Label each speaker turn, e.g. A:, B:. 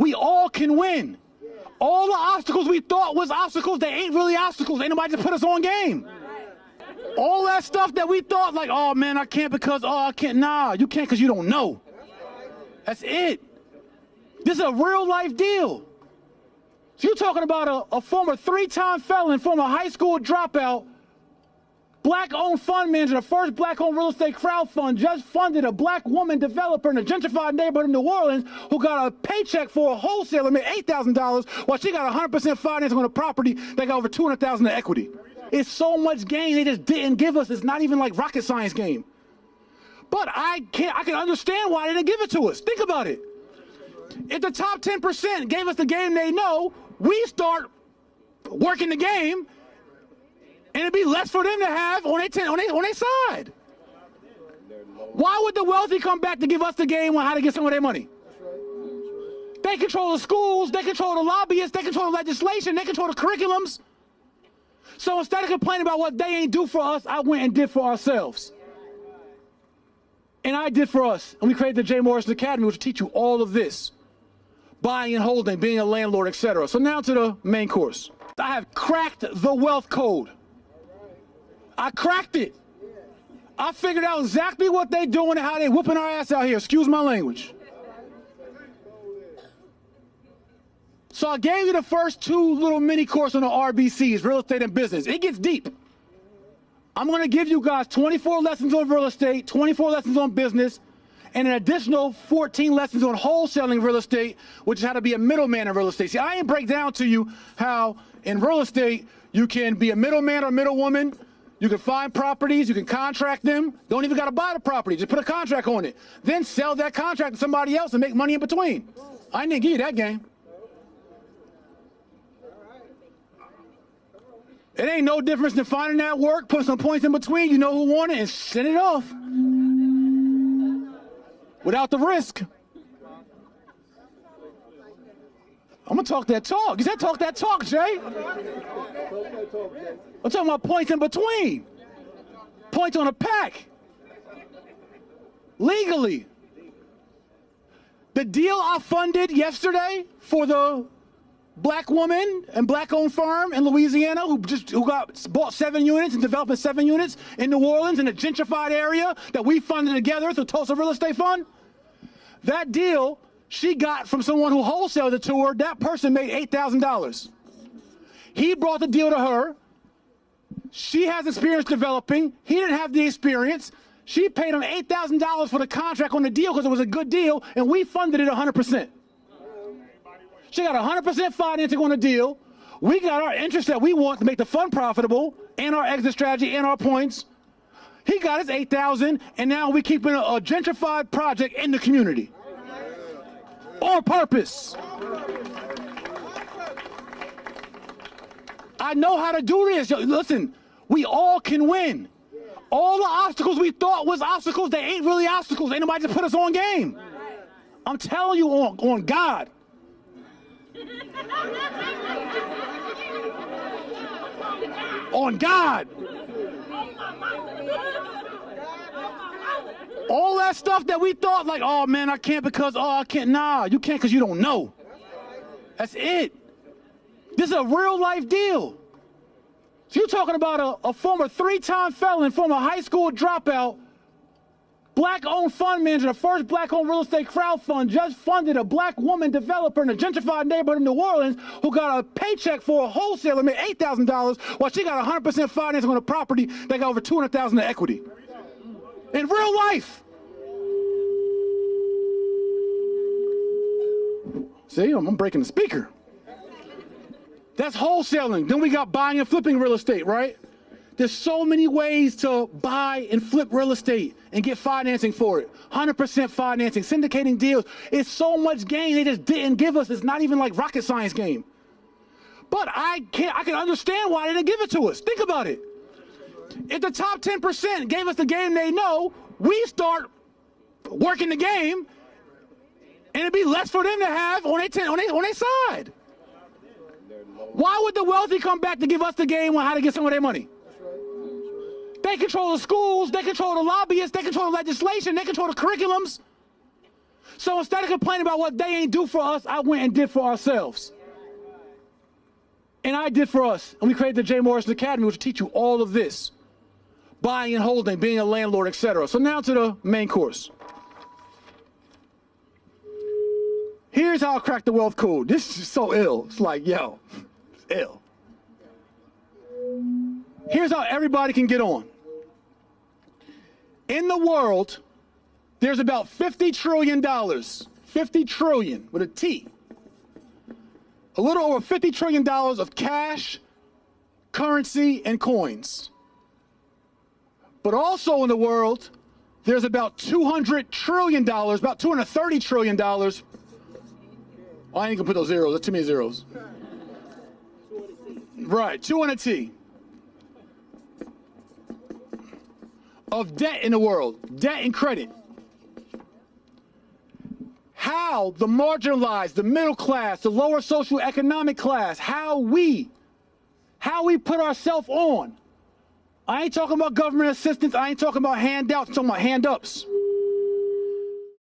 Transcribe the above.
A: We all can win. All the obstacles we thought was obstacles, they ain't really obstacles. Ain't nobody just put us on game. All that stuff that we thought like, oh man, I can't because, oh, I can't. Nah, you can't because you don't know. That's it. This is a real life deal. So you're talking about a former 3-time felon, former high school dropout, black-owned fund manager, the first black-owned real estate crowdfund, just funded a black woman developer in a gentrified neighborhood in New Orleans who got a paycheck for a wholesaler, made $8,000, while she got 100% financing on a property that got over $200,000 in equity. It's so much gain they just didn't give us. It's not even like rocket science game. But I can understand why they didn't give it to us. Think about it. If the top 10% gave us the game they know, we start working the game, and it'd be less for them to have on their side. Why would the wealthy come back to give us the game on how to get some of their money? They control the schools, they control the lobbyists, they control the legislation, they control the curriculums. So instead of complaining about what they ain't do for us, I went and did for ourselves. And I did for us. And we created the Jay-Morrison-Academy, which will teach you all of this. Buying and holding, being a landlord, etc. So now to the main course. I have cracked the wealth code. I cracked it. I figured out exactly what they doing and how they whooping our ass out here. Excuse my language. So I gave you the first 2 little mini course on the RBCs, real estate and business. It gets deep. I'm going to give you guys 24 lessons on real estate, 24 lessons on business, and an additional 14 lessons on wholesaling real estate, which is how to be a middleman in real estate. See, I ain't break down to you how in real estate you can be a middleman or middlewoman. You can find properties, you can contract them. Don't even got to buy the property, just put a contract on it. Then sell that contract to somebody else and make money in between. I didn't give you that game. It ain't no difference than finding that work, put some points in between, you know who won it, and send it off. Without the risk. I'm going to talk that talk. You said talk that talk, Jay. I'm talking about points in between. Points on a pack. Legally. The deal I funded yesterday for the black woman and black-owned firm in Louisiana who bought 7 units and developing 7 units in New Orleans in a gentrified area that we funded together through Tulsa-real-estate-fund. That deal she got from someone who wholesaled it to her. That person made $8,000. He brought the deal to her. She has experience developing. He didn't have the experience. She paid him $8,000 for the contract on the deal because it was a good deal, and we funded it 100%. She got 100% financing on the deal. We got our interest that we want to make the fund profitable and our exit strategy and our points. He got his $8,000, and now we keeping a gentrified project in the community. On purpose. I know how to do this. Listen, we all can win. All the obstacles we thought was obstacles, they ain't really obstacles. Ain't nobody just put us on game. I'm telling you on God. On God. All that stuff that we thought like, oh man, I can't because, oh, I can't. Nah, you can't because you don't know. That's it. This is a real life deal. So you're talking about a former 3-time felon, former high school dropout, black-owned fund manager, the first black-owned real estate crowdfund, just funded a black woman developer in a gentrified neighborhood in New Orleans who got a paycheck for a wholesaler, made $8,000, while she got 100% financing on a property that got over $200,000 in equity. In real life. See, I'm breaking the speaker. That's wholesaling. Then we got buying and flipping real estate, right? There's so many ways to buy and flip real estate and get financing for it. 100% financing, syndicating deals. It's so much gain they just didn't give us. It's not even like rocket science game. But I can understand why they didn't give it to us. Think about it. If the top 10% gave us the game they know, we start working the game, and it'd be less for them to have on their side. Why would the wealthy come back to give us the game on how to get some of their money? They control the schools, they control the lobbyists, they control the legislation, they control the curriculums. So instead of complaining about what they ain't do for us, I went and did for ourselves. And I did for us. And we created the Jay-Morrison-Academy, which will teach you all of this. Buying and holding, being a landlord, etc. So now to the main course. Here's how I cracked the wealth code. This is so ill. It's like, yo, it's ill. Here's how everybody can get on. In the world, there's about $50 trillion. 50 trillion with a T. A little over $50 trillion of cash, currency, and coins. But also in the world, there's about $200 trillion, about $230 trillion. Oh, I ain't gonna put those zeros, that's too many zeros. Right, 2 on a T. Of debt in the world, debt and credit. How the marginalized, the middle class, the lower socioeconomic class, how we put ourselves on. I ain't talking about government assistance. I ain't talking about handouts. I'm talking about hand-ups.